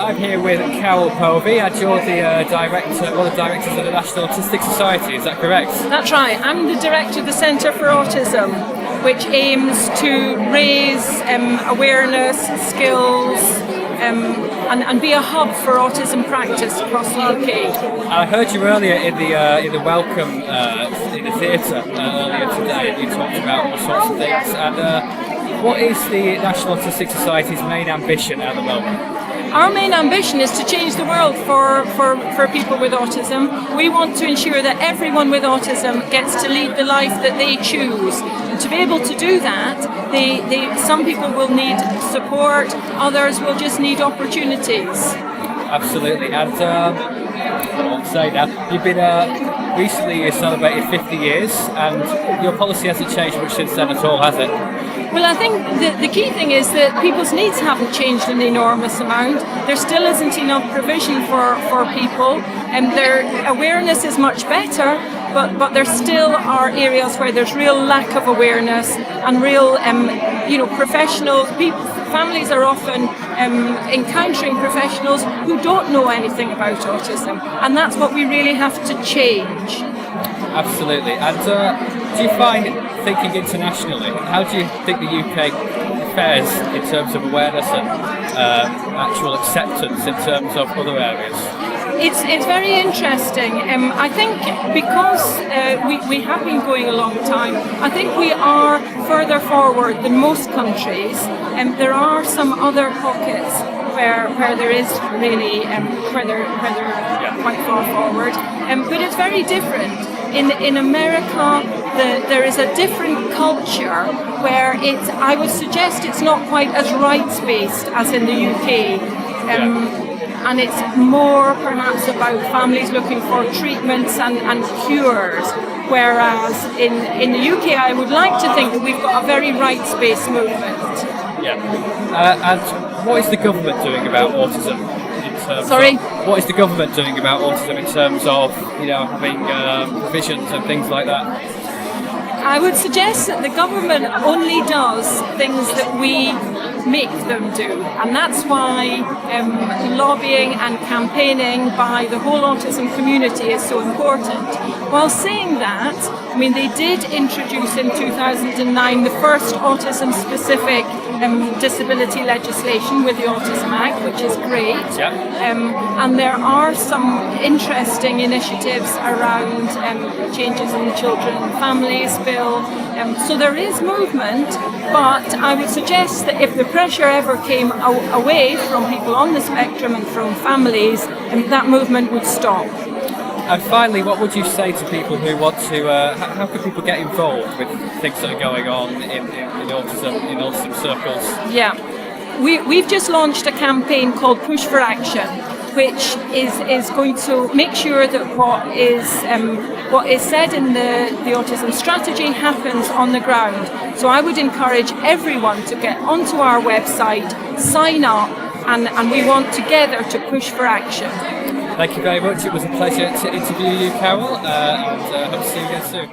I'm here with Carol Povey, and you're the one of the directors of the National Autistic Society, is that correct? That's right. I'm the director of the Centre for Autism, which aims to raise awareness, skills, and be a hub for autism practice across the UK. I heard you earlier in the welcome in the theatre earlier today, and you talked about all sorts of things. And what is the National Autistic Society's main ambition at the moment? Our main ambition is to change the world for people with autism. We want to ensure that everyone with autism gets to lead the life that they choose. And to be able to do that, some people will need support, others will just need opportunities. Absolutely. And I'll say now, you've been recently you celebrated 50 years, and your policy hasn't changed much since then at all, has it? Well, I think the key thing is that people's needs haven't changed an enormous amount. There still isn't enough provision for people, and their awareness is much better, but there still are areas where there's real lack of awareness and real, professionals. Families are often encountering professionals who don't know anything about autism, and that's what we really have to change. Absolutely. And do you find, thinking internationally, how do you think the UK fares in terms of awareness and actual acceptance in terms of other areas? It's very interesting. I think because we have been going a long time, I think we are further forward than most countries. There are some other pockets where there is really where they're quite far forward, but it's very different. In America, there is a different culture where I would suggest it's not quite as rights-based as in the UK. And it's more perhaps about families looking for treatments and cures, whereas in the UK I would like to think that we've got a very rights-based movement. Yeah. And what is the government doing about autism? Sorry? What is the government doing about autism in terms of, having provisions and things like that? I would suggest that the government only does things that we make them do, and that's why lobbying and campaigning by the whole autism community is so important. While saying that, they did introduce in 2009 the first autism-specific disability legislation with the Autism Act, which is great. Yeah. And there are some interesting initiatives around changes in the Children and Families Bill. So there is movement, but I would suggest that if the pressure ever came away from people on the spectrum and from families, that movement would stop. And finally, what would you say to people who want to, how can people get involved with things that are going on in autism circles? Yeah. We've just launched a campaign called Push for Action, which is going to make sure that what is said in the autism strategy happens on the ground. So I would encourage everyone to get onto our website, sign up, and we want together to push for action. Thank you very much. It was a pleasure to interview you, Carol, and hope to see you again soon.